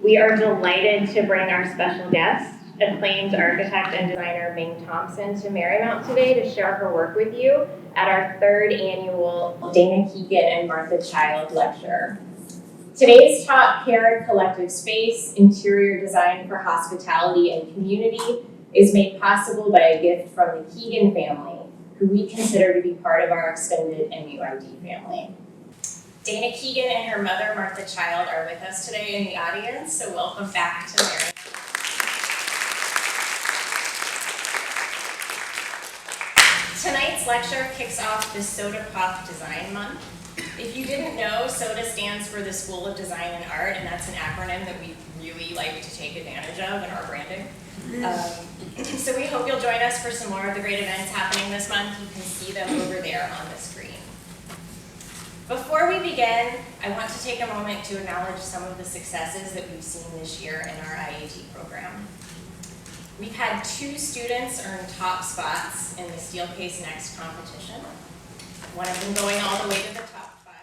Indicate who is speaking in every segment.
Speaker 1: We are delighted to bring our special guest, acclaimed architect and designer Ming Thompson, to Marymount today to share her work with you at our third annual Dana Keegan and Martha Child Lecture. Today's talk, Paired Collective Space, Interior Design for Hospitality and Community, is made possible by a gift from the Keegan family, who we consider to be part of our extended MUID family. Dana Keegan and her mother, Martha Child, are with us today in the audience, so welcome back to Marymount. Tonight's lecture kicks off the Soda Pop Design Month. If you didn't know, SODA stands for the School of Design and Art, and that's an acronym that we really like to take advantage of in our branding. So we hope you'll join us for some more of the great events happening this month. You can see them over there on the screen. Before we begin, I want to take a moment to acknowledge some of the successes that we've seen this year in our IAT program. We've had 2 students earn top spots in the Steelcase Next competition, one of them going all the way to the top 5.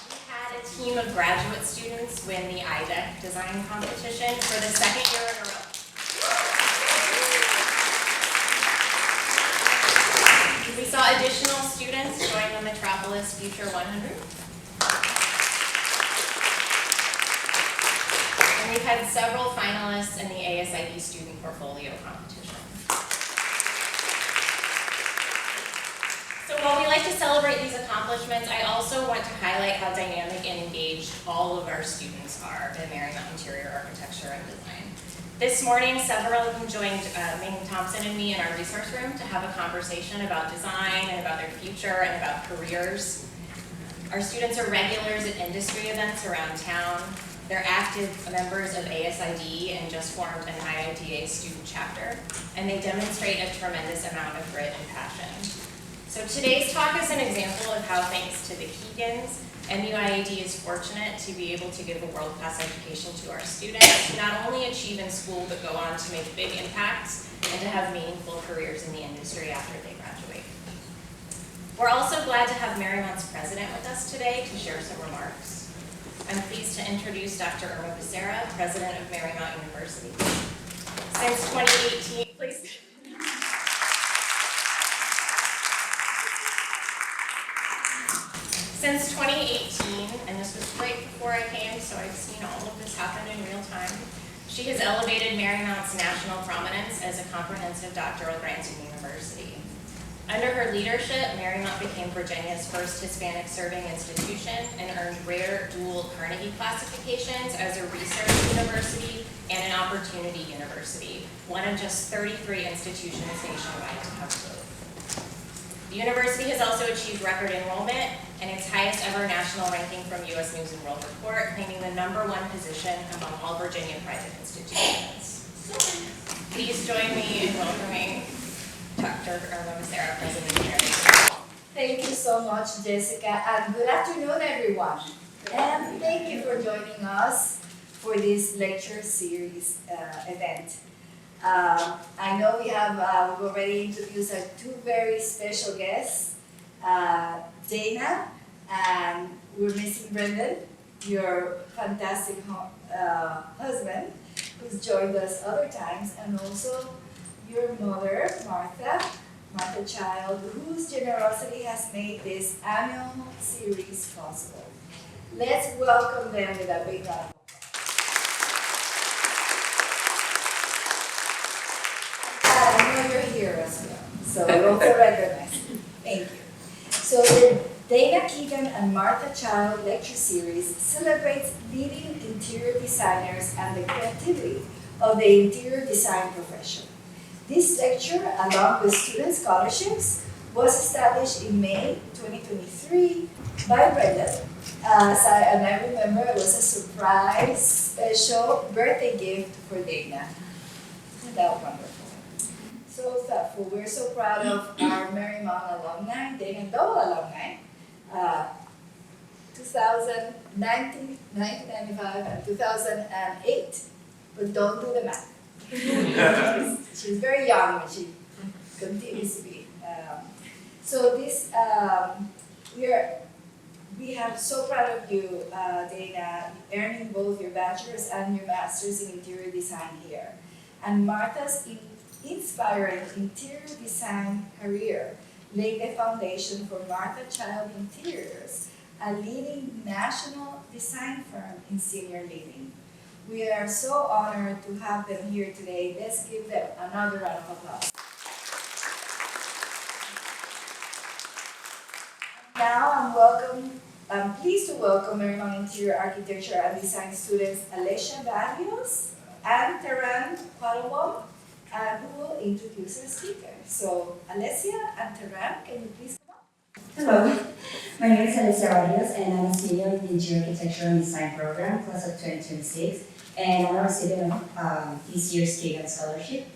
Speaker 1: We had a team of graduate students win the IDEC design competition for the 2nd year in a row. We saw additional students join the Metropolis Future 100. And we've had several finalists in the ASID Student Portfolio Competition. So while we like to celebrate these accomplishments, I also want to highlight how dynamic and engaged all of our students are in Marymount Interior Architecture and Design. This morning, several of them joined Ming Thompson and me in our resource room to have a conversation about design and about their future and about careers. Our students are regulars at industry events around town. They're active members of ASID and just formed an IIDA student chapter, and they demonstrate a tremendous amount of grit and passion. So today's talk is an example of how, thanks to the Keegans, MUIAD is fortunate to be able to give a world-class education to our students, to not only achieve in school, but go on to make big impacts and to have meaningful careers in the industry after they graduate. We're also glad to have Marymount's president with us today to share some remarks. I'm pleased to introduce Dr. Irma Becerra, president of Marymount University. Since 2018, please. Since 2018, and this was right before I came, so I've seen all of this happen in real time, she has elevated Marymount's national prominence as a comprehensive doctoral granting university. Under her leadership, Marymount became Virginia's first Hispanic serving institution and earned rare dual Carnegie classifications as a research university and an opportunity university, one of just 33 institutions nationwide to have both. The university has also achieved record enrollment and its highest ever national ranking from U.S. News and World Report, claiming the #1 position among all Virginia private institutions. Please join me in welcoming Dr. Irma Becerra, President of Marymount.
Speaker 2: Thank you so much, Jessica, and good afternoon, everyone. And thank you for joining us for this lecture series event. I know we've already introduced our 2 very special guests, Dana, and we're missing Brendan, your fantastic husband, who's joined us other times, and also your mother, Martha Child, whose generosity has made this annual series possible. Let's welcome them with a big round. I know you're here as well, so we also recognize you. Thank you. So the Dana Keegan and Martha Child lecture series celebrates leading interior designers and the creativity of the interior design profession. This lecture, along with student scholarships, was established in May 2023 by Brenda. And I remember it was a surprise special birthday gift for Dana. Isn't that wonderful? So thoughtful. We're so proud of our Marymount alumni, Dana Doe alumni, 1995 and 2008. But don't do the math. She's very young, but she continues to be. So this, we are We are so proud of you, Dana, earning both your bachelor's and your master's in interior design here. And Martha's inspiring interior design career laid the foundation for Martha Child Interiors, a leading national design firm in senior living. We are so honored to have them here today. Let's give them another round of applause. Now I'm pleased to welcome Marymount Interior Architecture and Design students Alessia Barrios and Teran Qualawam, who will introduce our speaker. So Alessia and Teran, can you please come up?
Speaker 3: Hello, my name is Atelier Barrios and I'm a senior in the Interior Architecture and Design program, class of 2026, and I'm a recipient of this year's Keegan scholarship.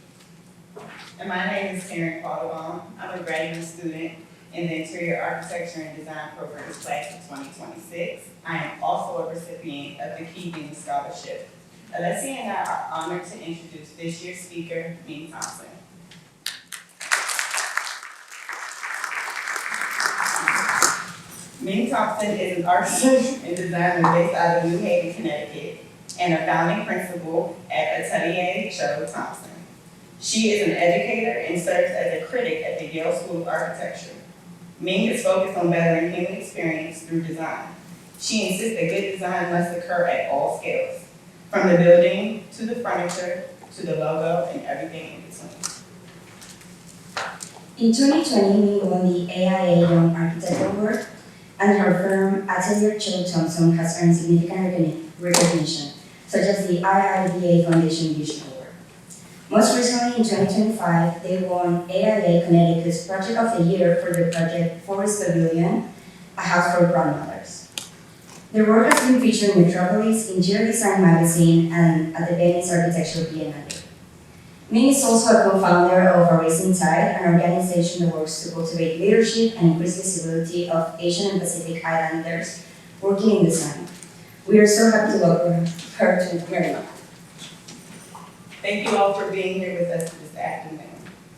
Speaker 4: And my name is Karen Qualawam. I'm a graduate student in the Interior Architecture and Design Programs class of 2026. I am also a recipient of the Keegan Scholarship. Alessia and I are honored to introduce this year's speaker, Ming Thompson. Ming Thompson is an architect and designer based out of New Haven, Connecticut, and a founding principal at Atelier Cho Thompson. She is an educator and serves as a critic at the Yale School of Architecture. Ming is focused on bettering human experience through design. She insists that good design must occur at all scales, from the building to the furniture to the logo and everything in between.
Speaker 3: In 2020, Ming won the AIA Young Architect Award, and her firm Atelier Cho Thompson has earned significant recognition, such as the IIBA Foundation Vision Award. Most recently, in 2025, they won AIA Connecticut's Project of the Year for their project Forest Pavilion, a house for grandmothers. Their work has been featured in Metropolis, Interior Design Magazine, and at the Venice Architectural Biennale. Ming is also a co-founder of A Rising Tide, an organization that works to cultivate leadership and increase visibility of Asian and Pacific Islanders working in design. We are so happy to welcome her to Marymount.
Speaker 4: Thank you all for being here with us this afternoon.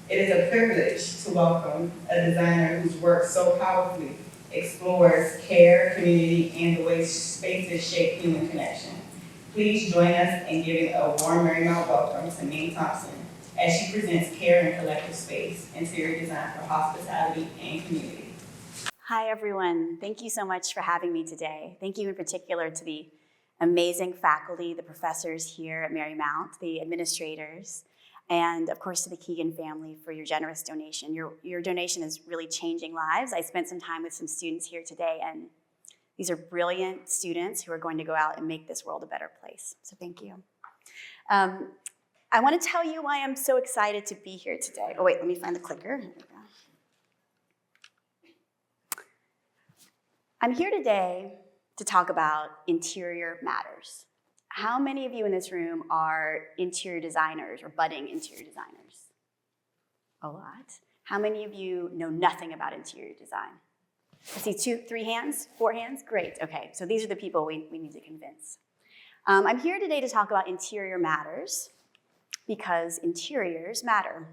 Speaker 4: It is a privilege to welcome a designer whose work so powerfully explores care, community, and the way spaces shape human connection. Please join us in giving a warm Marymount welcome to Ming Thompson as she presents Care and Collective Space, Interior Design for Hospitality and Community.
Speaker 5: Hi, everyone. Thank you so much for having me today. Thank you in particular to the amazing faculty, the professors here at Marymount, the administrators, and of course to the Keegan family for your generous donation. Your donation is really changing lives. I spent some time with some students here today, and these are brilliant students who are going to go out and make this world a better place. So thank you. I want to tell you why I'm so excited to be here today. Oh wait, let me find the clicker. Here we go. I'm here today to talk about interior matters. How many of you in this room are interior designers or budding interior designers? A lot. How many of you know nothing about interior design? I see 2, 3 hands, 4 hands, great, okay. So these are the people we need to convince. I'm here today to talk about interior matters because interiors matter.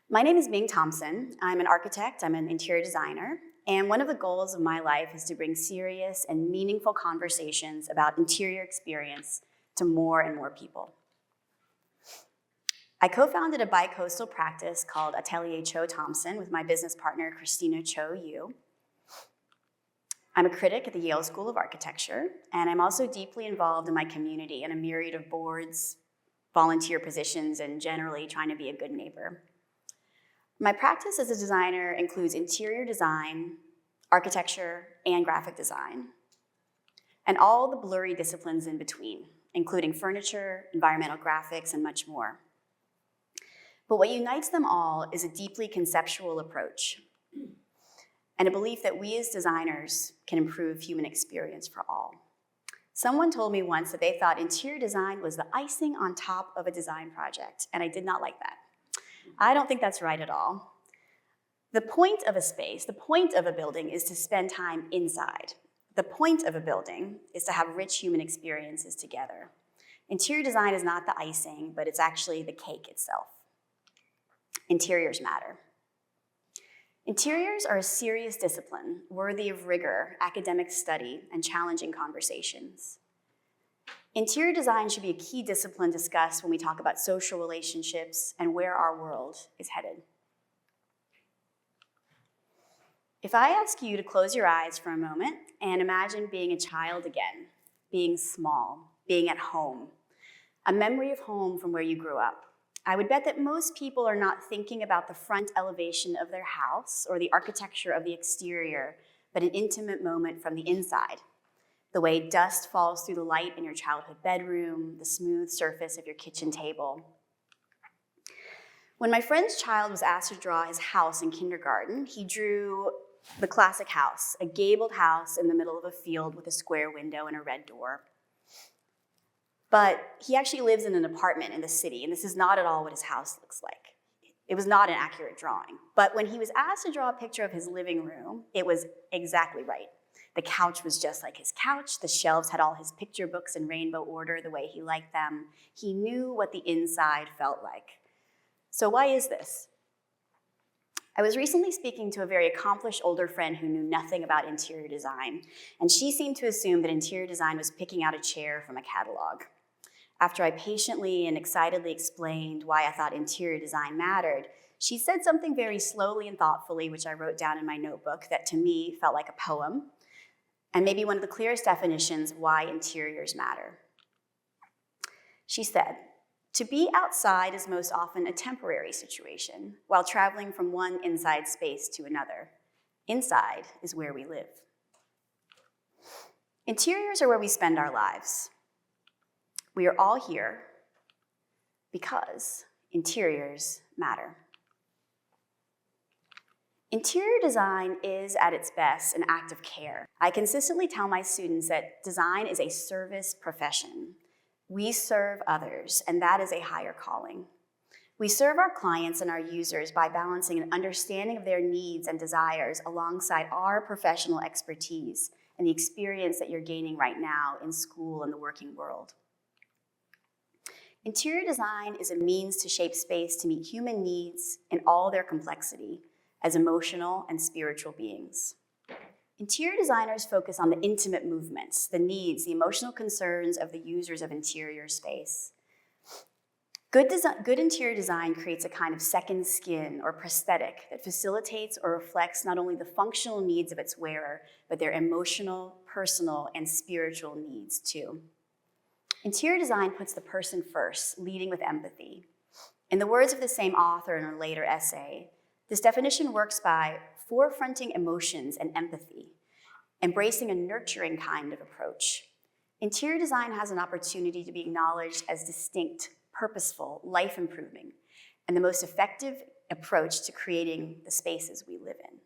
Speaker 5: My name is Ming Thompson. I'm an architect, I'm an interior designer, and one of the goals of my life is to bring serious and meaningful conversations about interior experience to more and more people. I co-founded a bi-coastal practice called Atelier Cho Thompson with my business partner, Christina Cho Yu. I'm a critic at the Yale School of Architecture, and I'm also deeply involved in my community in a myriad of boards, volunteer positions, and generally trying to be a good neighbor. My practice as a designer includes interior design, architecture, and graphic design, and all the blurry disciplines in between, including furniture, environmental graphics, and much more. But what unites them all is a deeply conceptual approach and a belief that we as designers can improve human experience for all. Someone told me once that they thought interior design was the icing on top of a design project, and I did not like that. I don't think that's right at all. The point of a space, the point of a building is to spend time inside. The point of a building is to have rich human experiences together. Interior design is not the icing, but it's actually the cake itself. Interiors matter. Interiors are a serious discipline, worthy of rigor, academic study, and challenging conversations. Interior design should be a key discipline discussed when we talk about social relationships and where our world is headed. If I ask you to close your eyes for a moment and imagine being a child again, being small, being at home, a memory of home from where you grew up, I would bet that most people are not thinking about the front elevation of their house or the architecture of the exterior, but an intimate moment from the inside. The way dust falls through the light in your childhood bedroom, the smooth surface of your kitchen table. When my friend's child was asked to draw his house in kindergarten, he drew the classic house, a gabled house in the middle of a field with a square window and a red door. But he actually lives in an apartment in the city, and this is not at all what his house looks like. It was not an accurate drawing. But when he was asked to draw a picture of his living room, it was exactly right. The couch was just like his couch. The shelves had all his picture books in rainbow order the way he liked them. He knew what the inside felt like. So why is this? I was recently speaking to a very accomplished older friend who knew nothing about interior design, and she seemed to assume that interior design was picking out a chair from a catalog. After I patiently and excitedly explained why I thought interior design mattered, she said something very slowly and thoughtfully, which I wrote down in my notebook, that to me felt like a poem, and maybe one of the clearest definitions of why interiors matter. She said, "To be outside is most often a temporary situation, while traveling from one inside space to another. Inside is where we live." Interiors are where we spend our lives. We are all here because interiors matter. Interior design is, at its best, an act of care. I consistently tell my students that design is a service profession. We serve others, and that is a higher calling. We serve our clients and our users by balancing an understanding of their needs and desires alongside our professional expertise and the experience that you're gaining right now in school and the working world. Interior design is a means to shape space to meet human needs in all their complexity as emotional and spiritual beings. Interior designers focus on the intimate movements, the needs, the emotional concerns of the users of interior space. Good interior design creates a kind of second skin or prosthetic that facilitates or reflects not only the functional needs of its wearer, but their emotional, personal, and spiritual needs too. Interior design puts the person first, leading with empathy. In the words of the same author in a later essay, this definition works by forefronting emotions and empathy, embracing a nurturing kind of approach. Interior design has an opportunity to be acknowledged as distinct, purposeful, life-improving, and the most effective approach to creating the spaces we live in.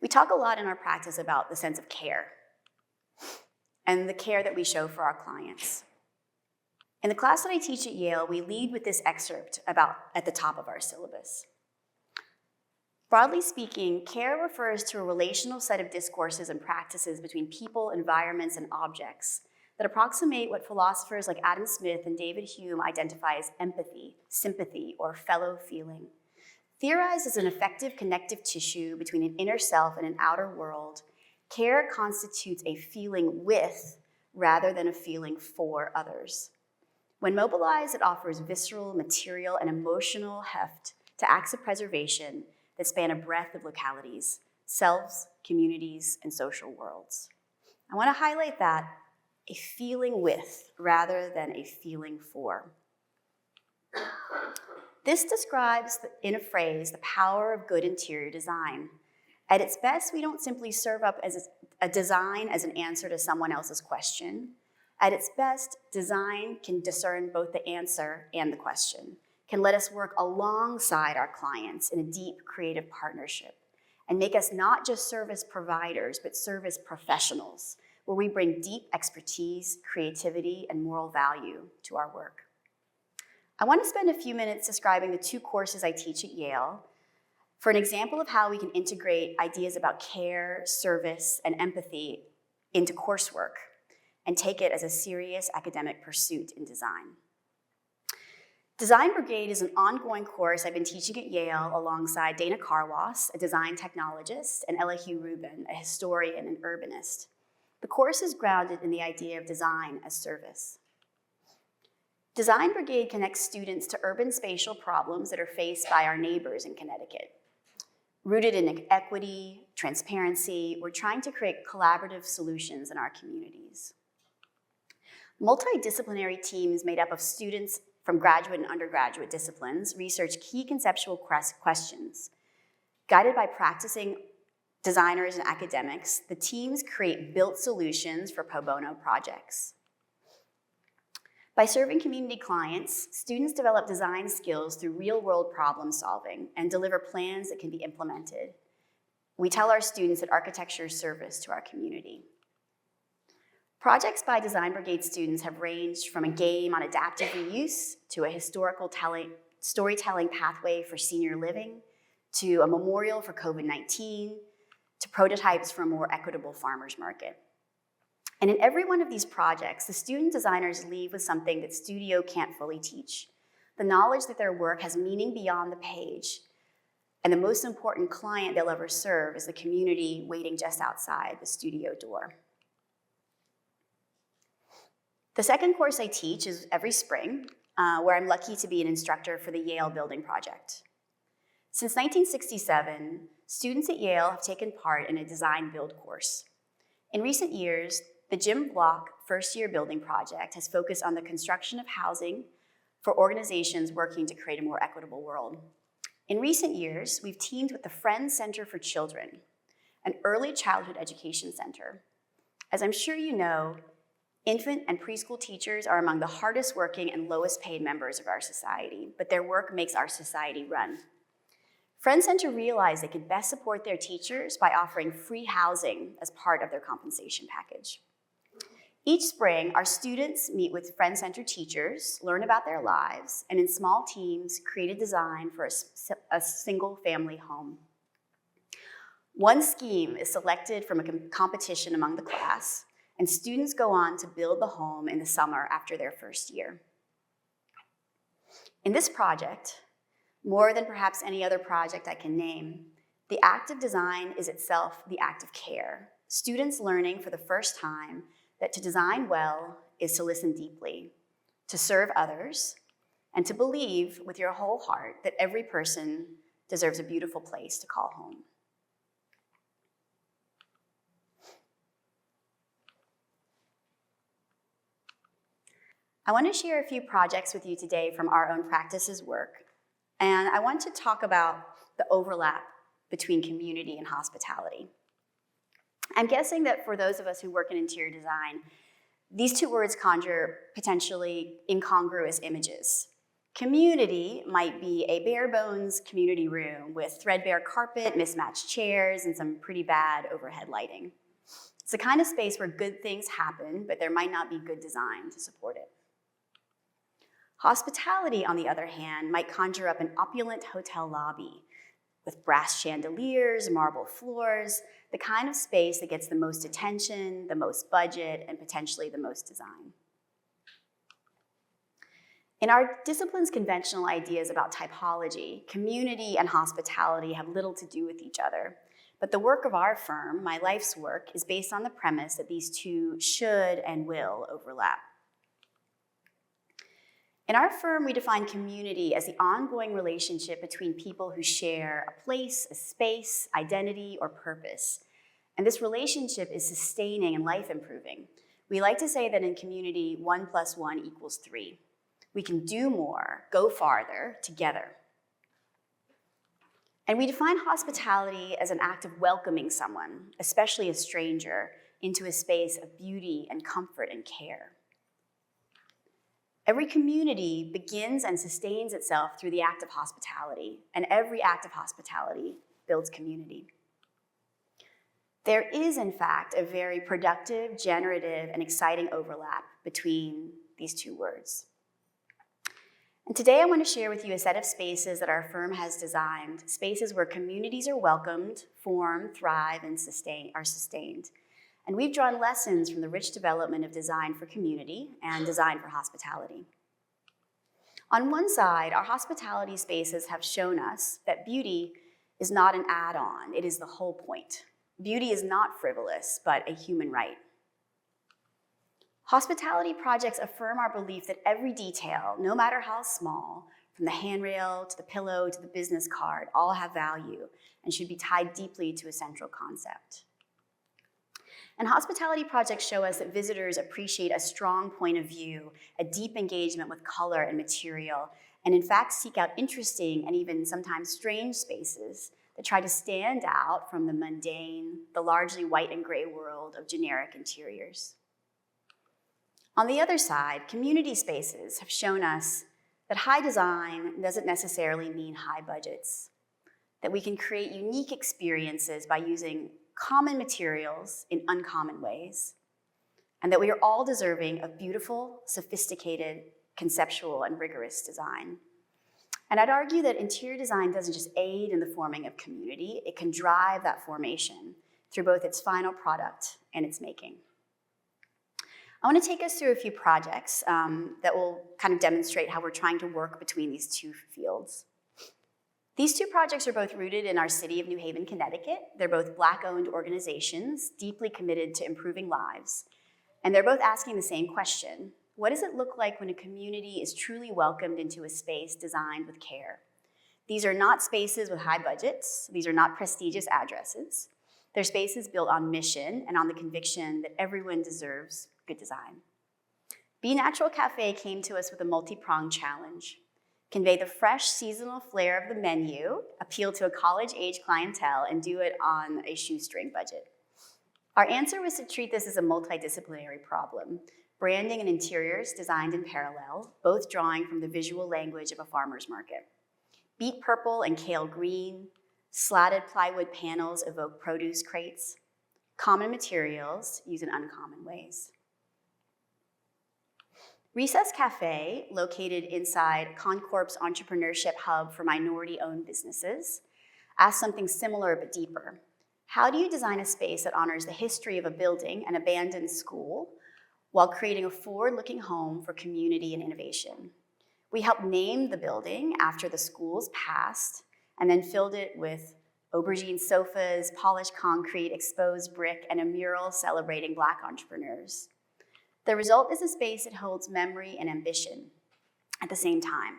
Speaker 5: We talk a lot in our practice about the sense of care and the care that we show for our clients. In the class that I teach at Yale, we lead with this excerpt at the top of our syllabus. Broadly speaking, care refers to a relational set of discourses and practices between people, environments, and objects that approximate what philosophers like Adam Smith and David Hume identify as empathy, sympathy, or fellow feeling. Theorized as an effective connective tissue between an inner self and an outer world, care constitutes a feeling with rather than a feeling for others. When mobilized, it offers visceral, material, and emotional heft to acts of preservation that span a breadth of localities, selves, communities, and social worlds. I want to highlight that, a feeling with rather than a feeling for. This describes, in a phrase, the power of good interior design. At its best, we don't simply serve up as a design as an answer to someone else's question. At its best, design can discern both the answer and the question, can let us work alongside our clients in a deep creative partnership, and make us not just service providers, but service professionals, where we bring deep expertise, creativity, and moral value to our work. I want to spend a few minutes describing the two courses I teach at Yale for an example of how we can integrate ideas about care, service, and empathy into coursework and take it as a serious academic pursuit in design. Design Brigade is an ongoing course I've been teaching at Yale alongside Dana Karwas, a design technologist, and Elihu Rubin, a historian and urbanist. The course is grounded in the idea of design as service. Design Brigade connects students to urban spatial problems that are faced by our neighbors in Connecticut. Rooted in equity, transparency, we're trying to create collaborative solutions in our communities. Multidisciplinary teams made up of students from graduate and undergraduate disciplines research key conceptual questions. Guided by practicing designers and academics, the teams create built solutions for pro bono projects. By serving community clients, students develop design skills through real-world problem solving and deliver plans that can be implemented. We tell our students that architecture is service to our community. Projects by Design Brigade students have ranged from a game on adaptive reuse to a historical storytelling pathway for senior living, to a memorial for COVID-19, to prototypes for a more equitable farmers market. And in every one of these projects, the student designers leave with something that studio can't fully teach. The knowledge that their work has meaning beyond the page. And the most important client they'll ever serve is the community waiting just outside the studio door. The second course I teach is every spring, where I'm lucky to be an instructor for the Yale Building Project. Since 1967, students at Yale have taken part in a design build course. In recent years, the Jim Block first-year building project has focused on the construction of housing for organizations working to create a more equitable world. In recent years, we've teamed with the Friends Center for Children, an early childhood education center. As I'm sure you know, infant and preschool teachers are among the hardest working and lowest paid members of our society, but their work makes our society run. Friends Center realized they could best support their teachers by offering free housing as part of their compensation package. Each spring, our students meet with Friends Center teachers, learn about their lives, and in small teams, create a design for a single family home. One scheme is selected from a competition among the class, and students go on to build the home in the summer after their first year. In this project, more than perhaps any other project I can name, the act of design is itself the act of care. Students learning for the first time that to design well is to listen deeply, to serve others, and to believe with your whole heart that every person deserves a beautiful place to call home. I want to share a few projects with you today from our own practice's work, and I want to talk about the overlap between community and hospitality. I'm guessing that for those of us who work in interior design, these two words conjure potentially incongruous images. Community might be a bare bones community room with threadbare carpet, mismatched chairs, and some pretty bad overhead lighting. It's the kind of space where good things happen, but there might not be good design to support it. Hospitality, on the other hand, might conjure up an opulent hotel lobby with brass chandeliers, marble floors, the kind of space that gets the most attention, the most budget, and potentially the most design. In our discipline's conventional ideas about typology, community and hospitality have little to do with each other. But the work of our firm, my life's work, is based on the premise that these two should and will overlap. In our firm, we define community as the ongoing relationship between people who share a place, a space, identity, or purpose. And this relationship is sustaining and life-improving. We like to say that in community, 1 + 1 = 3. We can do more, go farther, together. And we define hospitality as an act of welcoming someone, especially a stranger, into a space of beauty and comfort and care. Every community begins and sustains itself through the act of hospitality, and every act of hospitality builds community. There is, in fact, a very productive, generative, and exciting overlap between these two words. And today I want to share with you a set of spaces that our firm has designed, spaces where communities are welcomed, form, thrive, and are sustained. And we've drawn lessons from the rich development of design for community and design for hospitality. On one side, our hospitality spaces have shown us that beauty is not an add-on, it is the whole point. Beauty is not frivolous, but a human right. Hospitality projects affirm our belief that every detail, no matter how small, from the handrail to the pillow to the business card, all have value and should be tied deeply to a central concept. And hospitality projects show us that visitors appreciate a strong point of view, a deep engagement with color and material, and in fact seek out interesting and even sometimes strange spaces that try to stand out from the mundane, the largely white and gray world of generic interiors. On the other side, community spaces have shown us that high design doesn't necessarily mean high budgets, that we can create unique experiences by using common materials in uncommon ways, and that we are all deserving of beautiful, sophisticated, conceptual, and rigorous design. And I'd argue that interior design doesn't just aid in the forming of community, it can drive that formation through both its final product and its making. I want to take us through a few projects that will kind of demonstrate how we're trying to work between these two fields. These two projects are both rooted in our city of New Haven, Connecticut. They're both Black-owned organizations, deeply committed to improving lives. And they're both asking the same question: what does it look like when a community is truly welcomed into a space designed with care? These are not spaces with high budgets. These are not prestigious addresses. They're spaces built on mission and on the conviction that everyone deserves good design. Be Natural Cafe came to us with a multi-pronged challenge: convey the fresh seasonal flair of the menu, appeal to a college-age clientele, and do it on a shoestring budget. Our answer was to treat this as a multidisciplinary problem: branding and interiors designed in parallel, both drawing from the visual language of a farmer's market. Beet purple and kale green, slatted plywood panels evoke produce crates. Common materials used in uncommon ways. Recess Cafe, located inside Concorp's entrepreneurship hub for minority-owned businesses, asks something similar but deeper. How do you design a space that honors the history of a building, an abandoned school, while creating a forward-looking home for community and innovation? We helped name the building after the school's past, and then filled it with aubergine sofas, polished concrete, exposed brick, and a mural celebrating Black entrepreneurs. The result is a space that holds memory and ambition at the same time.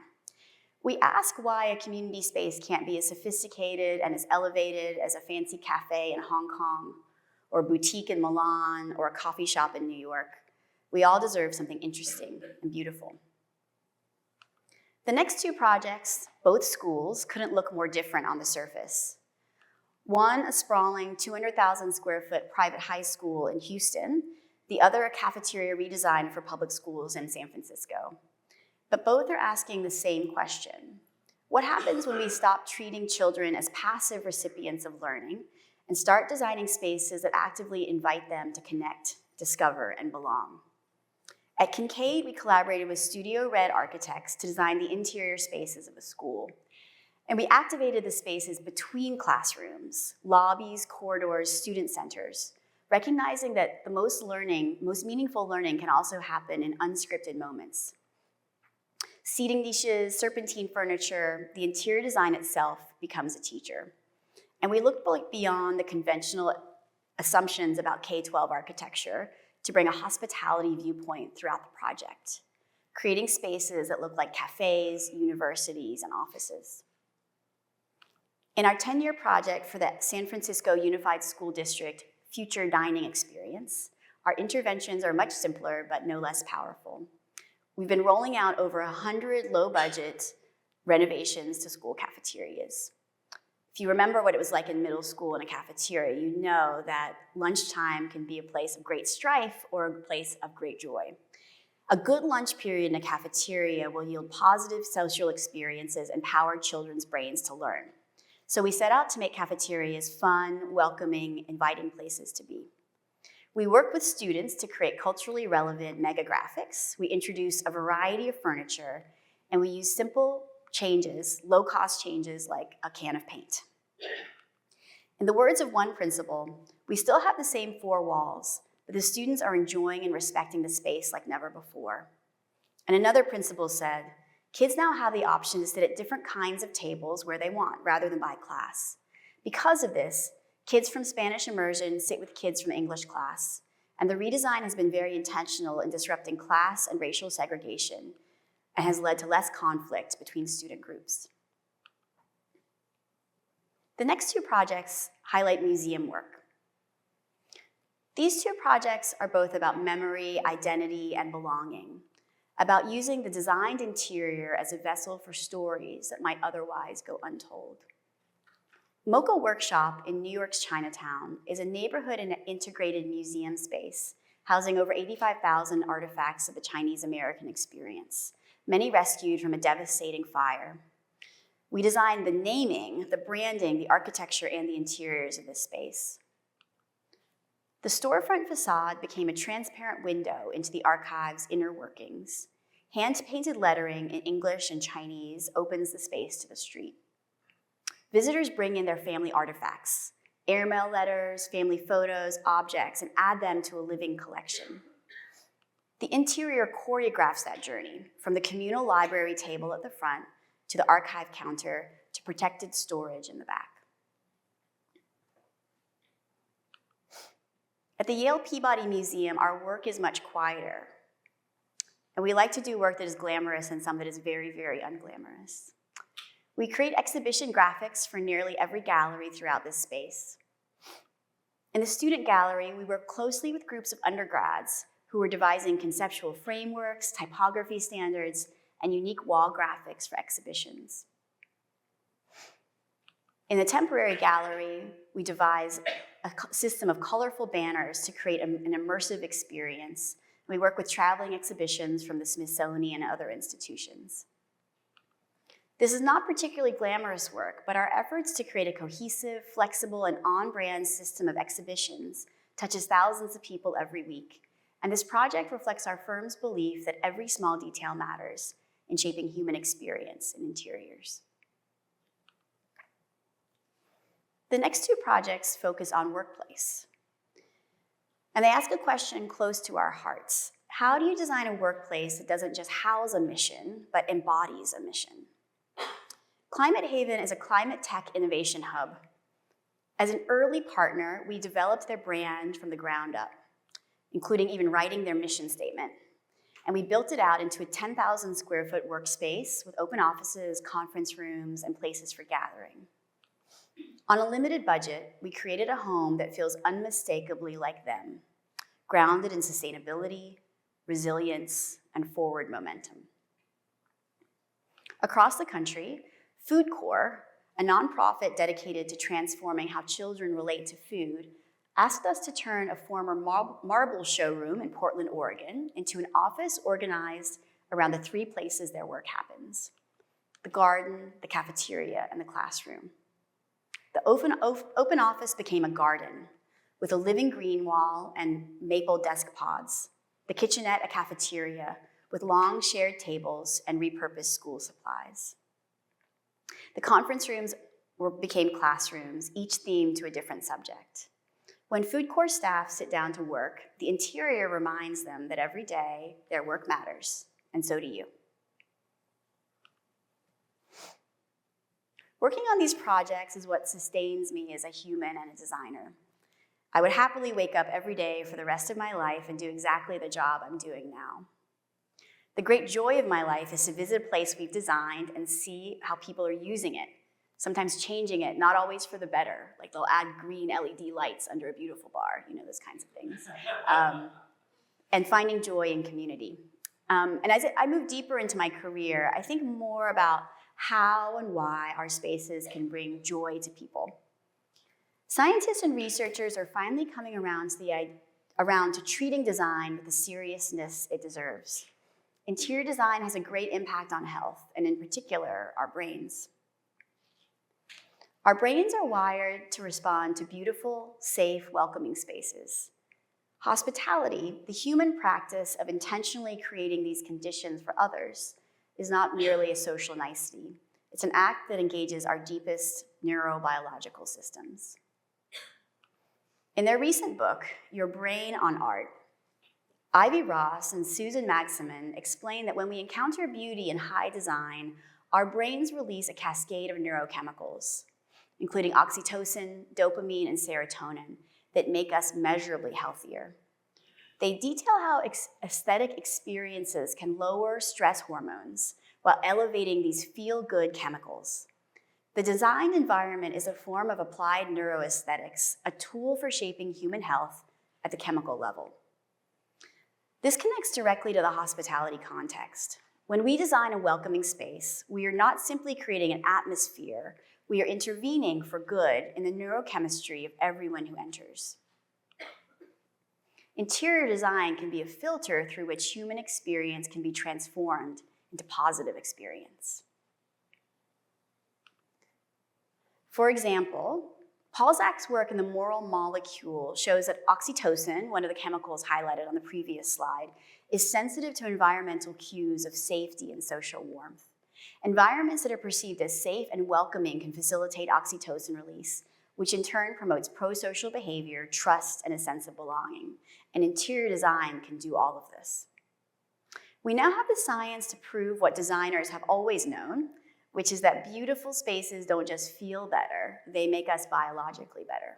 Speaker 5: We ask why a community space can't be as sophisticated and as elevated as a fancy cafe in Hong Kong, or a boutique in Milan, or a coffee shop in New York. We all deserve something interesting and beautiful. The next two projects, both schools, couldn't look more different on the surface. One, a sprawling 200,000 square foot private high school in Houston, the other a cafeteria redesign for public schools in San Francisco. But both are asking the same question: what happens when we stop treating children as passive recipients of learning and start designing spaces that actively invite them to connect, discover, and belong? At Kincaid, we collaborated with Studio Red architects to design the interior spaces of a school. And we activated the spaces between classrooms, lobbies, corridors, student centers, recognizing that the most meaningful learning can also happen in unscripted moments. Seating niches, serpentine furniture, the interior design itself becomes a teacher. And we look beyond the conventional assumptions about K-12 architecture to bring a hospitality viewpoint throughout the project, creating spaces that look like cafes, universities, and offices. In our 10-year project for the San Francisco Unified School District Future Dining Experience, our interventions are much simpler but no less powerful. We've been rolling out over 100 low-budget renovations to school cafeterias. If you remember what it was like in middle school in a cafeteria, you know that lunchtime can be a place of great strife or a place of great joy. A good lunch period in a cafeteria will yield positive social experiences and power children's brains to learn. So we set out to make cafeterias fun, welcoming, inviting places to be. We work with students to create culturally relevant mega graphics. We introduce a variety of furniture, and we use simple changes, low-cost changes like a can of paint. In the words of one principal, we still have the same four walls, but the students are enjoying and respecting the space like never before. And another principal said, Kids now have the option to sit at different kinds of tables where they want, rather than by class. Because of this, kids from Spanish immersion sit with kids from English class, and the redesign has been very intentional in disrupting class and racial segregation and has led to less conflict between student groups. The next two projects highlight museum work. These two projects are both about memory, identity, and belonging, about using the designed interior as a vessel for stories that might otherwise go untold. Mocha Workshop in New York's Chinatown is a neighborhood and integrated museum space housing over 85,000 artifacts of the Chinese American experience, many rescued from a devastating fire. We designed the naming, the branding, the architecture, and the interiors of this space. The storefront facade became a transparent window into the archive's inner workings. Hand-painted lettering in English and Chinese opens the space to the street. Visitors bring in their family artifacts, airmail letters, family photos, objects, and add them to a living collection. The interior choreographs that journey, from the communal library table at the front to the archive counter to protected storage in the back. At the Yale Peabody Museum, our work is much quieter. And we like to do work that is glamorous and some that is very, very unglamorous. We create exhibition graphics for nearly every gallery throughout this space. In the student gallery, we work closely with groups of undergrads who are devising conceptual frameworks, typography standards, and unique wall graphics for exhibitions. In the temporary gallery, we devise a system of colorful banners to create an immersive experience. We work with traveling exhibitions from the Smithsonian and other institutions. This is not particularly glamorous work, but our efforts to create a cohesive, flexible, and on-brand system of exhibitions touches thousands of people every week. And this project reflects our firm's belief that every small detail matters in shaping human experience in interiors. The next two projects focus on workplace. And they ask a question close to our hearts. How do you design a workplace that doesn't just house a mission, but embodies a mission? Climate Haven is a climate tech innovation hub. As an early partner, we developed their brand from the ground up, including even writing their mission statement. And we built it out into a 10,000 square foot workspace with open offices, conference rooms, and places for gathering. On a limited budget, we created a home that feels unmistakably like them, grounded in sustainability, resilience, and forward momentum. Across the country, Food Corps, a nonprofit dedicated to transforming how children relate to food, asked us to turn a former marble showroom in Portland, Oregon, into an office organized around the three places their work happens: the garden, the cafeteria, and the classroom. The open office became a garden with a living green wall and maple desk pods, the kitchenette a cafeteria with long shared tables and repurposed school supplies. The conference rooms became classrooms, each themed to a different subject. When Food Corps staff sit down to work, the interior reminds them that every day their work matters, and so do you. Working on these projects is what sustains me as a human and a designer. I would happily wake up every day for the rest of my life and do exactly the job I'm doing now. The great joy of my life is to visit a place we've designed and see how people are using it, sometimes changing it, not always for the better, like they'll add green LED lights under a beautiful bar, those kinds of things, and finding joy in community. And as I move deeper into my career, I think more about how and why our spaces can bring joy to people. Scientists and researchers are finally coming around to treating design with the seriousness it deserves. Interior design has a great impact on health, and in particular, our brains. Our brains are wired to respond to beautiful, safe, welcoming spaces. Hospitality, the human practice of intentionally creating these conditions for others, is not merely a social nicety. It's an act that engages our deepest neurobiological systems. In their recent book, Your Brain on Art, Ivy Ross and Susan Maximin explain that when we encounter beauty in high design, our brains release a cascade of neurochemicals, including oxytocin, dopamine, and serotonin, that make us measurably healthier. They detail how aesthetic experiences can lower stress hormones while elevating these feel-good chemicals. The design environment is a form of applied neuroaesthetics, a tool for shaping human health at the chemical level. This connects directly to the hospitality context. When we design a welcoming space, we are not simply creating an atmosphere, we are intervening for good in the neurochemistry of everyone who enters. Interior design can be a filter through which human experience can be transformed into positive experience. For example, Paul Zach's work in the moral molecule shows that oxytocin, one of the chemicals highlighted on the previous slide, is sensitive to environmental cues of safety and social warmth. Environments that are perceived as safe and welcoming can facilitate oxytocin release, which in turn promotes pro-social behavior, trust, and a sense of belonging. And interior design can do all of this. We now have the science to prove what designers have always known, which is that beautiful spaces don't just feel better, they make us biologically better.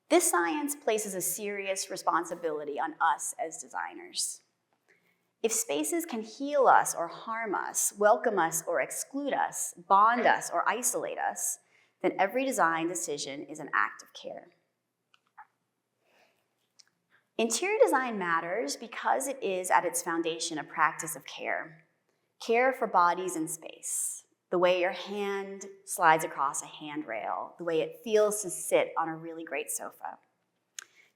Speaker 5: This science places a serious responsibility on us as designers. If spaces can heal us or harm us, welcome us or exclude us, bond us or isolate us, then every design decision is an act of care. Interior design matters because it is at its foundation a practice of care. Care for bodies in space, the way your hand slides across a handrail, the way it feels to sit on a really great sofa.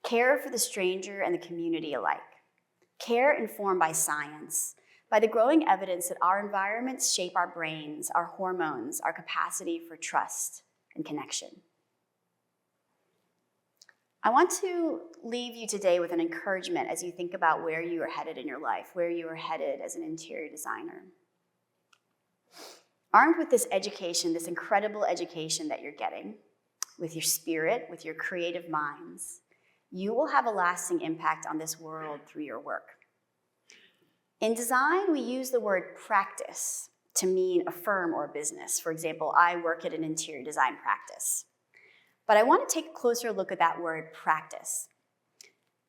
Speaker 5: Care for the stranger and the community alike. Care informed by science, by the growing evidence that our environments shape our brains, our hormones, our capacity for trust and connection. I want to leave you today with an encouragement as you think about where you are headed in your life, where you are headed as an interior designer. Armed with this education, this incredible education that you're getting, with your spirit, with your creative minds, you will have a lasting impact on this world through your work. In design, we use the word practice to mean a firm or a business. For example, I work at an interior design practice. But I want to take a closer look at that word practice.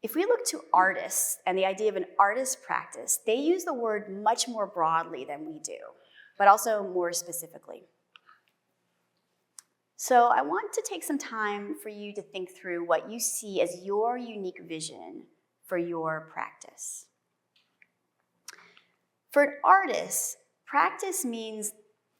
Speaker 5: If we look to artists and the idea of an artist's practice, they use the word much more broadly than we do, but also more specifically. So I want to take some time for you to think through what you see as your unique vision for your practice. For an artist, practice means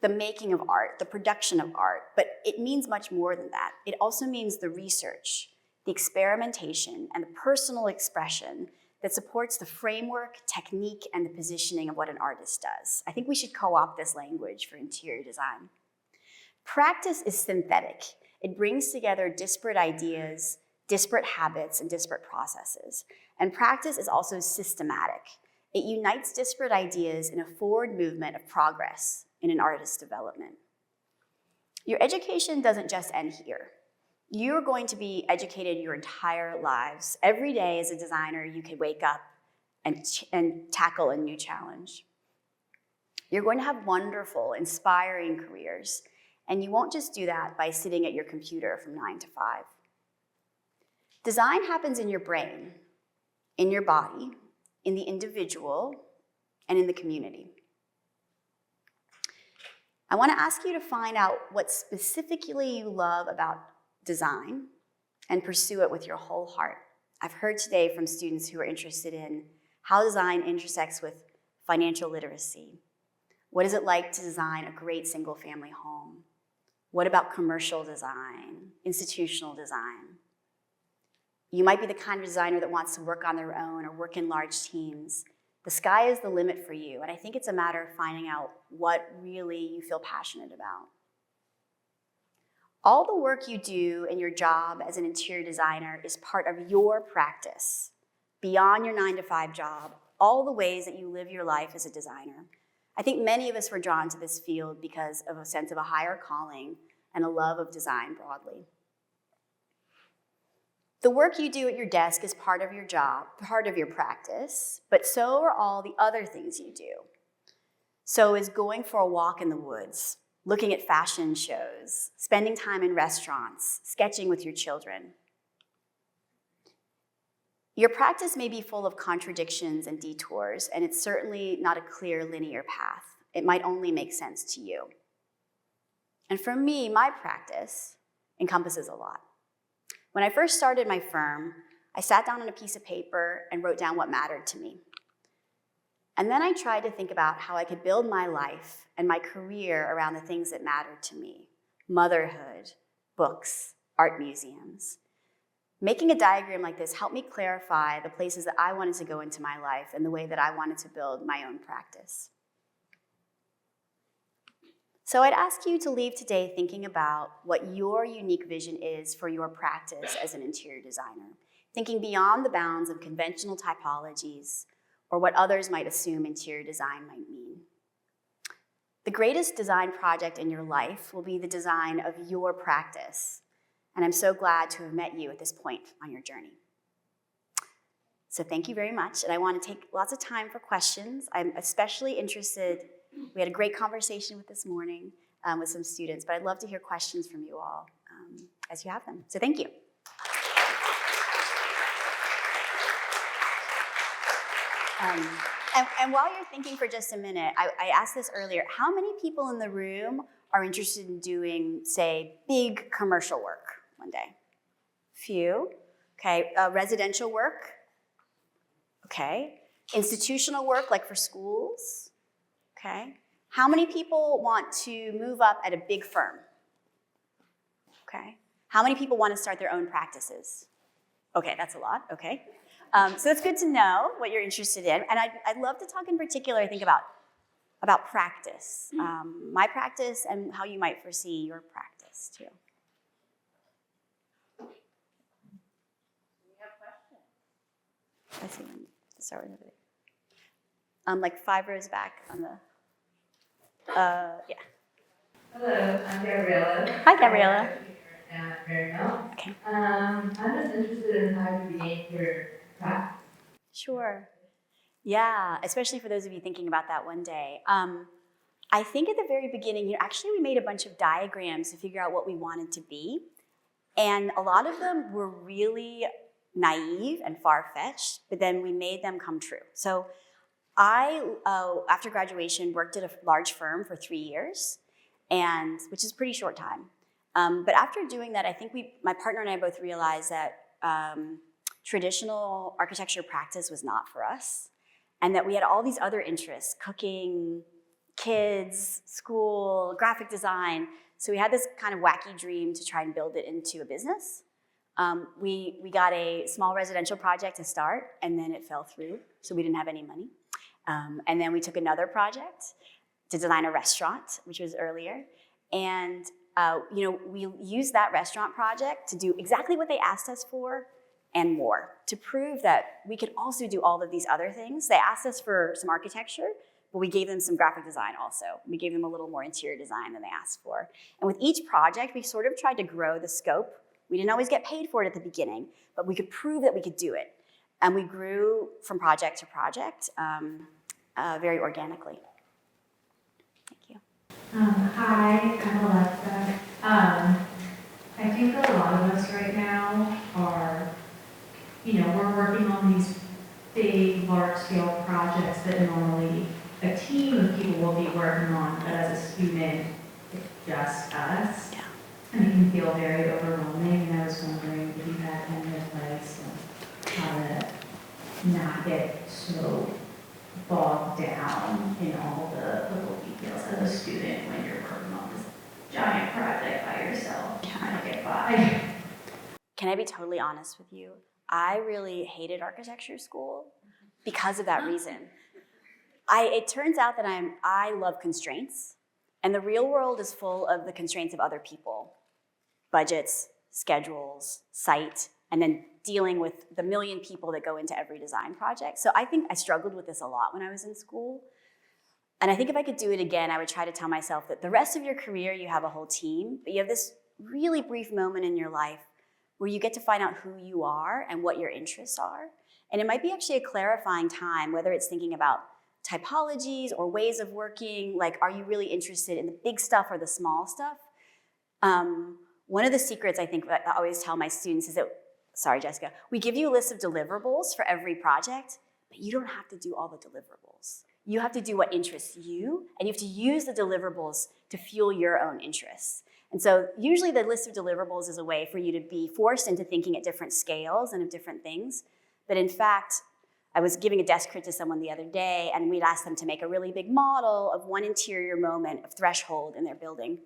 Speaker 5: the making of art, the production of art, but it means much more than that. It also means the research, the experimentation, and the personal expression that supports the framework, technique, and the positioning of what an artist does. I think we should co-opt this language for interior design. Practice is synthetic. It brings together disparate ideas, disparate habits, and disparate processes. And practice is also systematic. It unites disparate ideas in a forward movement of progress in an artist's development. Your education doesn't just end here. You're going to be educated your entire lives. Every day as a designer, you can wake up and tackle a new challenge. You're going to have wonderful, inspiring careers, and you won't just do that by sitting at your computer from 9 to 5. Design happens in your brain, in your body, in the individual, and in the community. I want to ask you to find out what specifically you love about design and pursue it with your whole heart. I've heard today from students who are interested in how design intersects with financial literacy. What is it like to design a great single-family home? What about commercial design, institutional design? You might be the kind of designer that wants to work on their own or work in large teams. The sky is the limit for you, and I think it's a matter of finding out what really you feel passionate about. All the work you do in your job as an interior designer is part of your practice, beyond your 9 to 5 job, all the ways that you live your life as a designer. I think many of us were drawn to this field because of a sense of a higher calling and a love of design broadly. The work you do at your desk is part of your job, part of your practice, but so are all the other things you do. So is going for a walk in the woods, looking at fashion shows, spending time in restaurants, sketching with your children. Your practice may be full of contradictions and detours, and it's certainly not a clear linear path. It might only make sense to you. And for me, my practice encompasses a lot. When I first started my firm, I sat down on a piece of paper and wrote down what mattered to me. And then I tried to think about how I could build my life and my career around the things that mattered to me: motherhood, books, art museums. Making a diagram like this helped me clarify the places that I wanted to go into my life and the way that I wanted to build my own practice. So I'd ask you to leave today thinking about what your unique vision is for your practice as an interior designer, thinking beyond the bounds of conventional typologies or what others might assume interior design might mean. The greatest design project in your life will be the design of your practice, and I'm so glad to have met you at this point on your journey. So thank you very much, and I want to take lots of time for questions. I'm especially interested, we had a great conversation with this morning with some students, but I'd love to hear questions from you all as you have them. So thank you. And while you're thinking for just a minute, I asked this earlier, how many people in the room are interested in doing, say, big commercial work one day? Few. Okay, residential work? Okay. Institutional work, like for schools? Okay. How many people want to move up at a big firm? Okay. How many people want to start their own practices? Okay, that's a lot, okay. So it's good to know what you're interested in. And I'd love to talk in particular, I think, about practice. My practice and how you might foresee your practice, too. I see one. Start with everybody. Like 5 rows back on the, yeah.
Speaker 6: Hello, I'm Gabriella.
Speaker 5: Hi, Gabriella.
Speaker 6: At Marymount.
Speaker 5: Okay.
Speaker 6: I'm just interested in how you began your practice.
Speaker 5: Sure. Yeah, especially for those of you thinking about that one day. I think at the very beginning, actually we made a bunch of diagrams to figure out what we wanted to be. And a lot of them were really naive and far-fetched, but then we made them come true. So I, after graduation, worked at a large firm for 3 years, which is a pretty short time. But after doing that, I think my partner and I both realized that traditional architecture practice was not for us, and that we had all these other interests: cooking, kids, school, graphic design. So we had this kind of wacky dream to try and build it into a business. We got a small residential project to start, and then it fell through, so we didn't have any money. And then we took another project to design a restaurant, which was earlier. And we used that restaurant project to do exactly what they asked us for and more, to prove that we could also do all of these other things. They asked us for some architecture, but we gave them some graphic design also. We gave them a little more interior design than they asked for. And with each project, we sort of tried to grow the scope. We didn't always get paid for it at the beginning, but we could prove that we could do it. And we grew from project to project very organically. Thank you.
Speaker 6: Hi, I'm Alexa. I think a lot of us right now are, we're working on these big, large-scale projects that normally a team of people will be working on, but as a student, it's just us.
Speaker 5: Yeah.
Speaker 6: And it can feel very overwhelming, and I was wondering if you had any advice on how to not get so bogged down in all the little details as a student when you're working on this giant project by yourself, trying to get by.
Speaker 5: Can I be totally honest with you? I really hated architecture school because of that reason. It turns out that I love constraints, and the real world is full of the constraints of other people. Budgets, schedules, site, and then dealing with the million people that go into every design project. So I think I struggled with this a lot when I was in school. And I think if I could do it again, I would try to tell myself that the rest of your career, you have a whole team, but you have this really brief moment in your life where you get to find out who you are and what your interests are. And it might be actually a clarifying time, whether it's thinking about typologies or ways of working, like are you really interested in the big stuff or the small stuff? One of the secrets I think that I always tell my students is that, sorry Jessica, we give you a list of deliverables for every project, but you don't have to do all the deliverables. You have to do what interests you, and you have to use the deliverables to fuel your own interests. And so usually the list of deliverables is a way for you to be forced into thinking at different scales and of different things. But in fact, I was giving a desk crit to someone the other day, and we'd asked them to make a really big model of one interior moment of threshold in their building.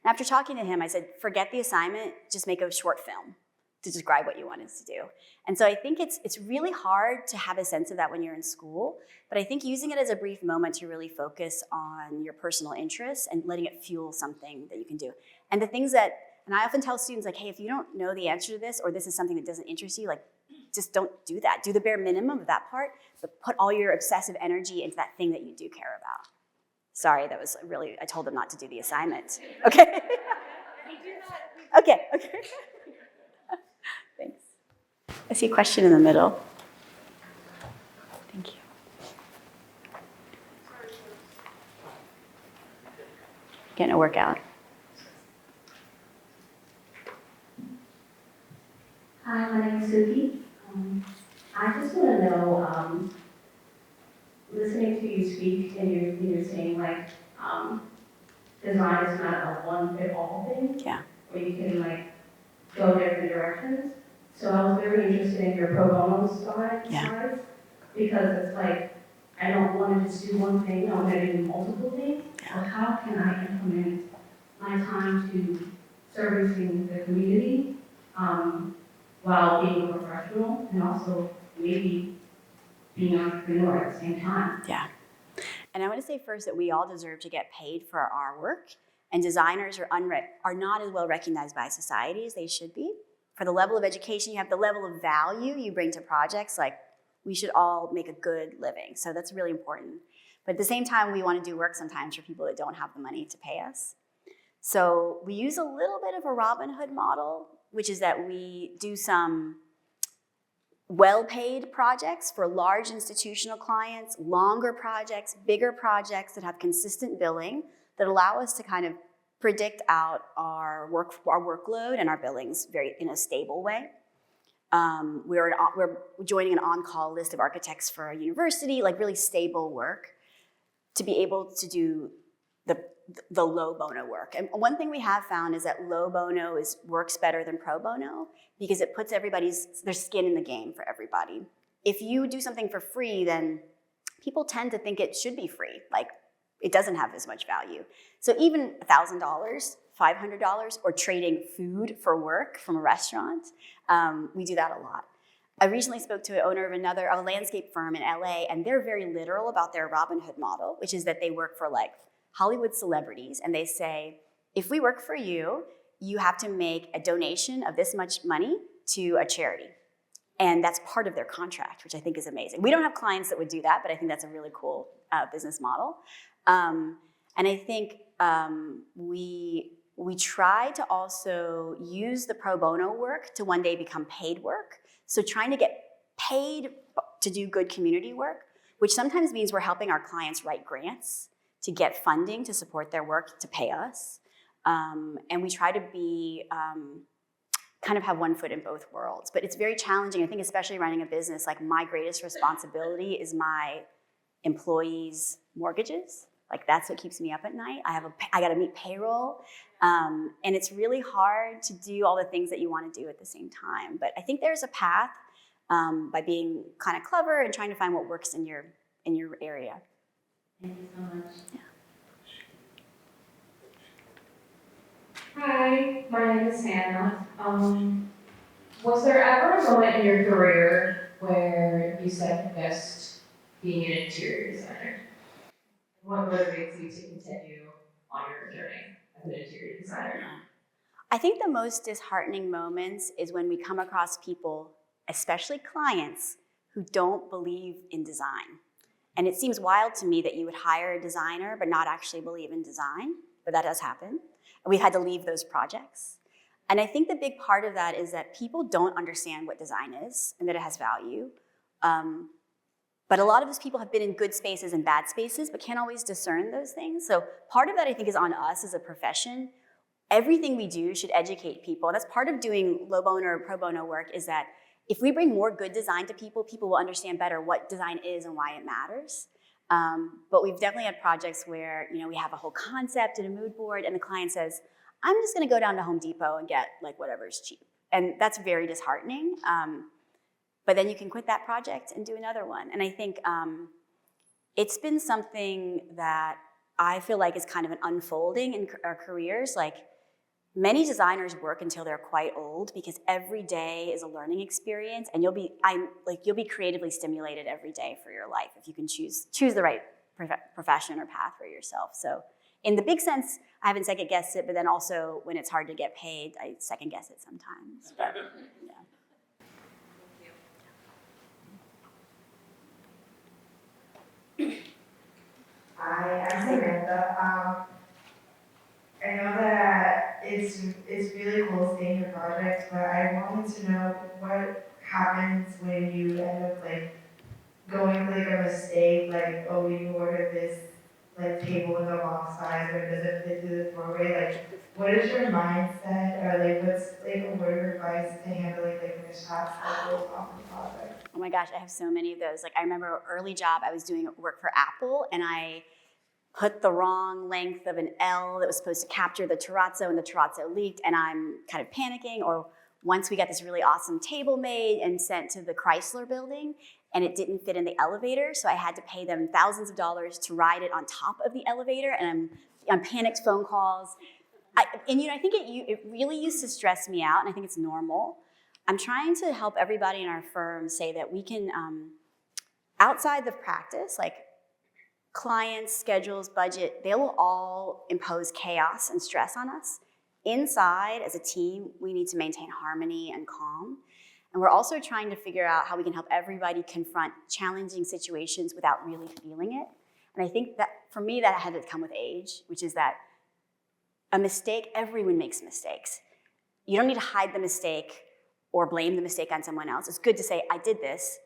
Speaker 5: And after talking to him, I said, forget the assignment, just make a short film to describe what you want us to do. And so I think it's really hard to have a sense of that when you're in school, but I think using it as a brief moment to really focus on your personal interests and letting it fuel something that you can do. And the things that, and I often tell students like, hey, if you don't know the answer to this, or this is something that doesn't interest you, like, just don't do that. Do the bare minimum of that part, but put all your obsessive energy into that thing that you do care about. Sorry, that was really, I told them not to do the assignment. Okay? Okay. Thanks. I see a question in the middle. Thank you. Getting a workout.
Speaker 7: Hi, my name is Suki. I just want to know, listening to you speak and you're saying like, design is not a one-fit-all thing.
Speaker 5: Yeah.
Speaker 7: Where you can like go different directions. So I was very interested in your pro bono slides because it's like, I don't want to just do one thing, I want to do multiple things. So how can I implement my time to servicing the community while being a professional and also maybe being an entrepreneur at the same time?
Speaker 5: Yeah. And I want to say first that we all deserve to get paid for our work, and designers are not as well recognized by society as they should be. For the level of education you have, the level of value you bring to projects, like we should all make a good living. So that's really important. But at the same time, we want to do work sometimes for people that don't have the money to pay us. So we use a little bit of a Robin Hood model, which is that we do some well-paid projects for large institutional clients, longer projects, bigger projects that have consistent billing that allow us to kind of predict out our workload and our billings in a stable way. We're joining an on-call list of architects for a university, like really stable work to be able to do the low bono work. And one thing we have found is that low bono works better than pro bono because it puts their skin in the game for everybody. If you do something for free, then people tend to think it should be free. Like, it doesn't have as much value. So even $1,000, $500, or trading food for work from a restaurant, we do that a lot. I recently spoke to an owner of a landscape firm in LA, and they're very literal about their Robin Hood model, which is that they work for like Hollywood celebrities, and they say, if we work for you, you have to make a donation of this much money to a charity. And that's part of their contract, which I think is amazing. We don't have clients that would do that, but I think that's a really cool business model. And I think we try to also use the pro bono work to one day become paid work. So trying to get paid to do good community work, which sometimes means we're helping our clients write grants to get funding to support their work to pay us. And we try to be kind of have one foot in both worlds. But it's very challenging. I think especially running a business, like my greatest responsibility is my employees' mortgages. Like that's what keeps me up at night. I got to meet payroll. And it's really hard to do all the things that you want to do at the same time. But I think there's a path by being kind of clever and trying to find what works in your area.
Speaker 7: Thank you so much.
Speaker 5: Yeah.
Speaker 6: Hi, my name is Hannah. Was there ever a moment in your career where you said you missed being an interior designer? What motivates you to continue on your journey as an interior designer?
Speaker 5: I think the most disheartening moments is when we come across people, especially clients, who don't believe in design. And it seems wild to me that you would hire a designer but not actually believe in design, but that does happen. And we've had to leave those projects. And I think the big part of that is that people don't understand what design is and that it has value. But a lot of those people have been in good spaces and bad spaces, but can't always discern those things. So part of that I think is on us as a profession. Everything we do should educate people. And that's part of doing low bono or pro bono work, is that if we bring more good design to people, people will understand better what design is and why it matters. But we've definitely had projects where, you know, we have a whole concept and a mood board and the client says, I'm just gonna go down to Home Depot and get like whatever's cheap. And that's very disheartening. But then you can quit that project and do another one. And I think it's been something that I feel like is kind of an unfolding in our careers. Like, many designers work until they're quite old because every day is a learning experience, and you'll be creatively stimulated every day for your life if you can choose the right profession or path for yourself. So in the big sense, I haven't second guessed it, but then also when it's hard to get paid, I second guess it sometimes. But, yeah.
Speaker 8: Hi, I'm Samantha. I know that it's really cool seeing your projects, but I wanted to know what happens when you end up like going like a mistake, like, oh, you ordered this like table in the wrong size or it doesn't fit through the doorway. Like, what is your mindset, or like what's like a word of advice to handling like mishaps that goes off the project?
Speaker 5: Oh my gosh, I have so many of those. Like, I remember an early job, I was doing work for Apple, and I put the wrong length of an L that was supposed to capture the terrazzo, and the terrazzo leaked, and I'm kind of panicking. Or once we got this really awesome table made and sent to the Chrysler building, and it didn't fit in the elevator, so I had to pay them thousands of dollars to ride it on top of the elevator, and I'm panicked phone calls. And you know, I think it really used to stress me out, and I think it's normal. I'm trying to help everybody in our firm say that we can, outside the practice, like clients, schedules, budget, they will all impose chaos and stress on us. Inside, as a team, we need to maintain harmony and calm. And we're also trying to figure out how we can help everybody confront challenging situations without really feeling it. And I think that, for me, that had to come with age, which is that a mistake, everyone makes mistakes. You don't need to hide the mistake or blame the mistake on someone else. It's good to say, I did this,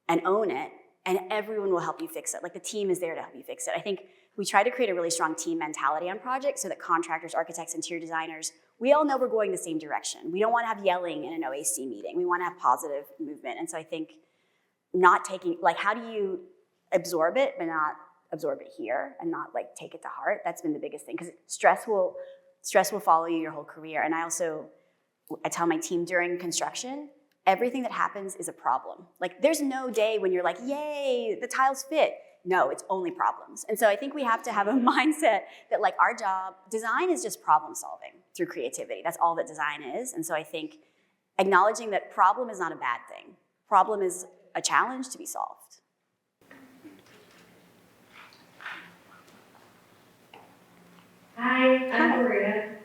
Speaker 5: and own it, and everyone will help you fix it. Like, the team is there to help you fix it. I think we try to create a really strong team mentality on projects so that contractors, architects, interior designers, we all know we're going the same direction. We don't want to have yelling in an OAC meeting. We want to have positive movement. And so I think not taking, like, how do you absorb it but not absorb it here and not like take it to heart? That's been the biggest thing, because stress will follow you your whole career. And I tell my team during construction, everything that happens is a problem. Like, there's no day when you're like, yay, the tiles fit. No, it's only problems. And so I think we have to have a mindset that, like, our job, design is just problem solving through creativity. That's all that design is. And so I think acknowledging that problem is not a bad thing. Problem is a challenge to be solved.
Speaker 7: Hi, I'm Maria.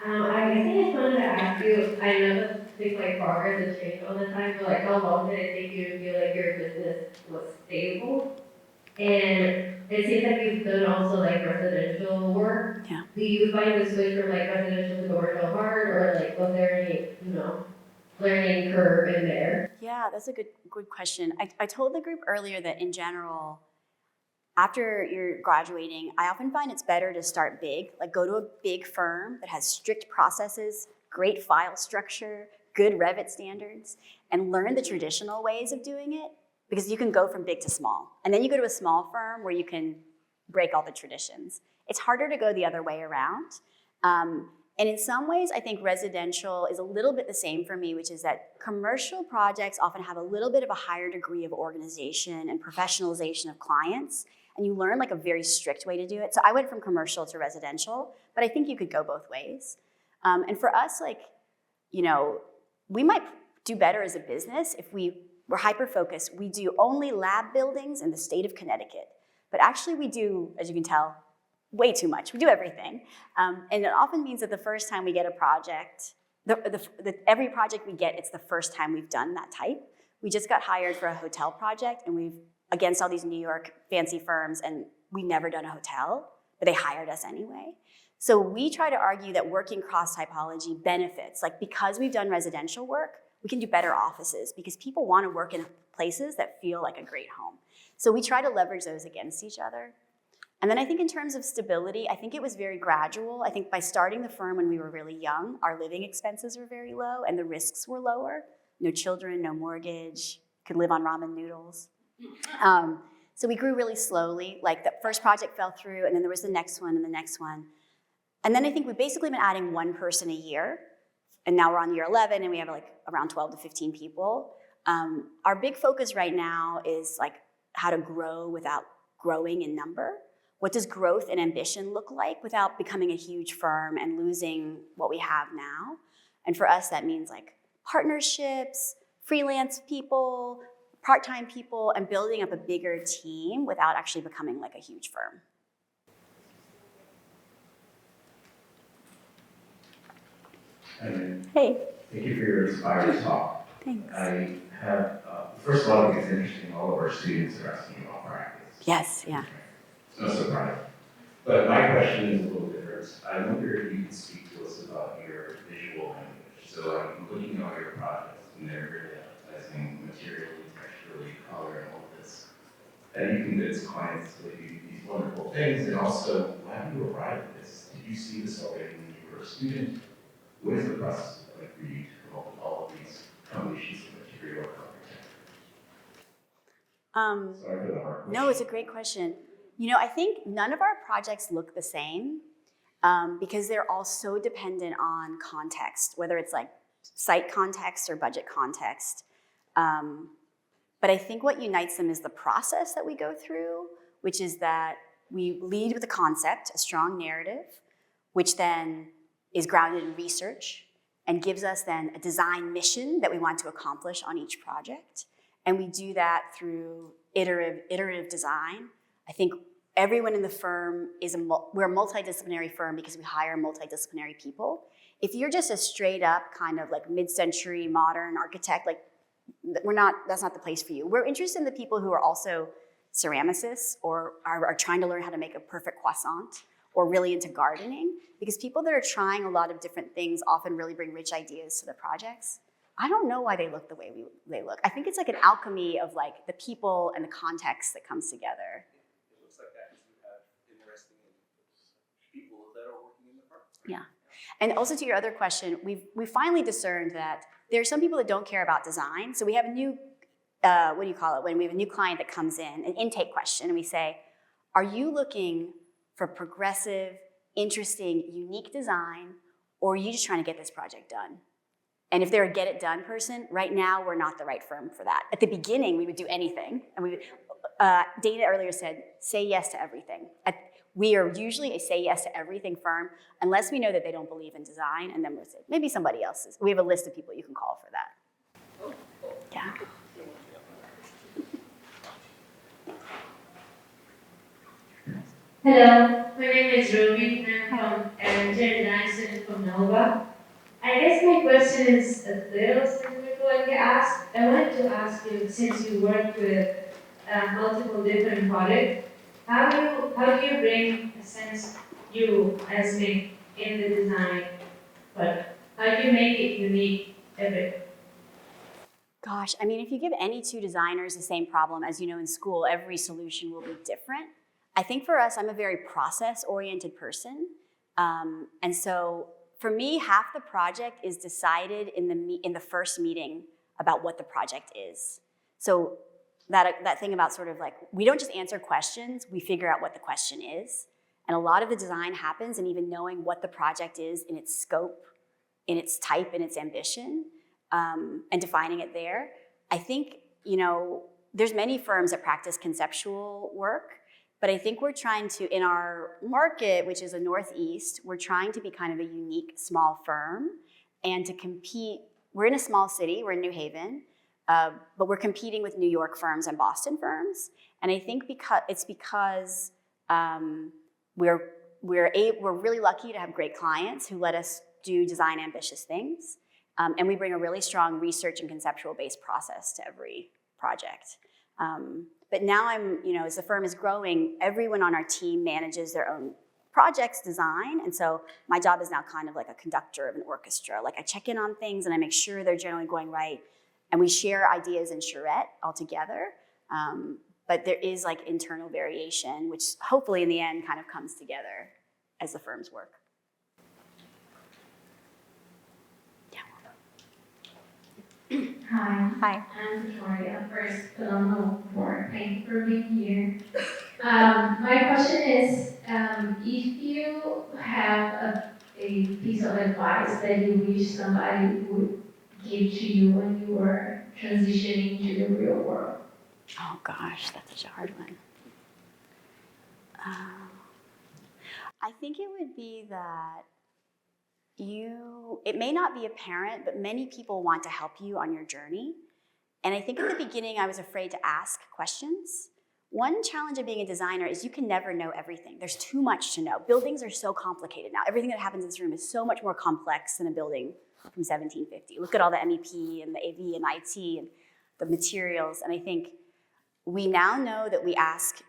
Speaker 7: I guess I just wanted to ask you, I know that things like progress has changed all the time, but like, how long did it take you to feel like your business was stable? And it seems like you've done also like residential work.
Speaker 5: Yeah.
Speaker 7: Do you find the switch from like residential to commercial hard, or like was there any, learning curve in there?
Speaker 5: Yeah, that's a good question. I told the group earlier that in general, after you're graduating, I often find it's better to start big, like go to a big firm that has strict processes, great file structure, good Revit standards, and learn the traditional ways of doing it, because you can go from big to small. And then you go to a small firm where you can break all the traditions. It's harder to go the other way around. And in some ways, I think residential is a little bit the same for me, which is that commercial projects often have a little bit of a higher degree of organization and professionalization of clients, and you learn like a very strict way to do it. So I went from commercial to residential, but I think you could go both ways. And for us, like, we might do better as a business if we're hyper-focused. We do only lab buildings in the state of Connecticut, but actually we do, as you can tell, way too much. We do everything. And it often means that the first time we get a project, every project we get, it's the first time we've done that type. We just got hired for a hotel project, and we've, against all these New York fancy firms, and we've never done a hotel, but they hired us anyway. So we try to argue that working cross typology benefits, like because we've done residential work, we can do better offices because people want to work in places that feel like a great home. So we try to leverage those against each other. And then I think in terms of stability, I think it was very gradual. I think by starting the firm when we were really young, our living expenses were very low and the risks were lower. No children, no mortgage, could live on ramen noodles. So we grew really slowly. Like the first project fell through and then there was the next one and the next one. And then I think we've basically been adding one person a year. And now we're on year 11 and we have like around 12 to 15 people. Our big focus right now is like how to grow without growing in number. What does growth and ambition look like without becoming a huge firm and losing what we have now? And for us, that means like partnerships, freelance people, part-time people, and building up a bigger team without actually becoming like a huge firm. Hey.
Speaker 9: Thank you for your inspiring talk.
Speaker 5: Thanks.
Speaker 9: I have, first of all, I think it's interesting, all of our students are asking about practice.
Speaker 5: Yes, yeah.
Speaker 9: It's no surprise. But my question is a little different. I wonder if you can speak to us about your visual language. So I'm looking at your projects, and they're really emphasizing materially, texturally, color, and all of this. And you convince clients to do these wonderful things, and also, how do you arrive at this? Did you see this already when you were a student? What is the process like for you to come up with all of these combinations of material architecture? Sorry for the hard question.
Speaker 5: No, it's a great question. You know, I think none of our projects look the same because they're all so dependent on context, whether it's like site context or budget context. But I think what unites them is the process that we go through, which is that we lead with a concept, a strong narrative, which then is grounded in research and gives us then a design mission that we want to accomplish on each project. And we do that through iterative design. I think everyone in the firm we're a multidisciplinary firm because we hire multidisciplinary people. If you're just a straight up kind of like mid-century modern architect, like that's not the place for you. We're interested in the people who are also ceramicists or are trying to learn how to make a perfect croissant or really into gardening, because people that are trying a lot of different things often really bring rich ideas to the projects. I don't know why they look the way they look. I think it's like an alchemy of like the people and the context that comes together.
Speaker 9: It looks like that because you have interesting people that are working in the firm.
Speaker 5: Yeah. And also to your other question, we finally discerned that there are some people that don't care about design. So we have a new, when we have a new client that comes in, an intake question, and we say, are you looking for progressive, interesting, unique design, or are you just trying to get this project done? And if they're a get-it-done person, right now we're not the right firm for that. At the beginning, we would do anything. And Dana earlier said, say yes to everything. We are usually a say yes to everything firm, unless we know that they don't believe in design, and then we'll say, maybe somebody else is. We have a list of people you can call for that. Yeah.
Speaker 10: Hello, my name is Ruby and I'm from interior design student from Nova. I guess my question is a little similar to what you asked. I wanted to ask you, since you work with multiple different products, how do you bring a sense you as Ming in the design, but how do you make it unique every?
Speaker 5: Gosh, I mean, if you give any two designers the same problem, as you know in school, every solution will be different. I think for us, I'm a very process-oriented person. And so for me, half the project is decided in the first meeting about what the project is. So that thing about sort of like, we don't just answer questions, we figure out what the question is. And a lot of the design happens in even knowing what the project is in its scope, in its type, in its ambition, and defining it there. I think, there's many firms that practice conceptual work, but I think we're trying to, in our market, which is a Northeast, we're trying to be kind of a unique small firm and to compete. We're in a small city, we're in New Haven, but we're competing with New York firms and Boston firms. And I think because we're really lucky to have great clients who let us do design ambitious things. And we bring a really strong research and conceptual-based process to every project. But now as the firm is growing, everyone on our team manages their own projects design, and so my job is now kind of like a conductor of an orchestra. Like I check in on things and I make sure they're generally going right, and we share ideas in charrette all together. But there is like internal variation, which hopefully in the end kind of comes together as the firms work.
Speaker 7: Hi.
Speaker 5: Hi.
Speaker 7: I'm Victoria. First, phenomenal work. Thank you for being here. My question is, if you have a piece of advice that you wish somebody would give to you when you were transitioning to the real world.
Speaker 5: Oh gosh, that's such a hard one. I think it would be that it may not be apparent, but many people want to help you on your journey. And I think at the beginning I was afraid to ask questions. One challenge of being a designer is you can never know everything. There's too much to know. Buildings are so complicated now. Everything that happens in this room is so much more complex than a building from 1750. Look at all the MEP and the AV and IT and the materials. And I think we now know that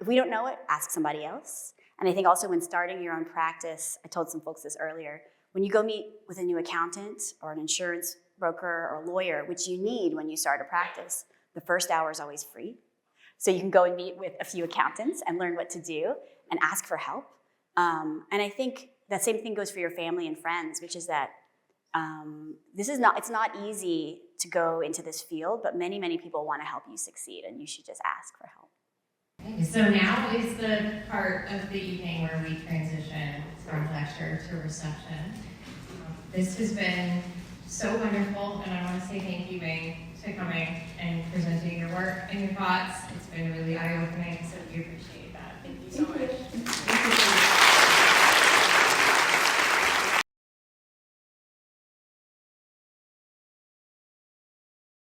Speaker 5: if we don't know it, ask somebody else. And I think also when starting your own practice, I told some folks this earlier, when you go meet with a new accountant or an insurance broker or a lawyer, which you need when you start a practice, the first hour is always free. So you can go and meet with a few accountants and learn what to do and ask for help. And I think that same thing goes for your family and friends, which is that it's not easy to go into this field, but many, many people want to help you succeed, and you should just ask for help.
Speaker 1: Okay, so now is the part of the evening where we transition from lecture to reception. This has been so wonderful, and I want to say thank you, Ming, for coming and presenting your work and your thoughts. It's been really eye-opening, so we appreciate it.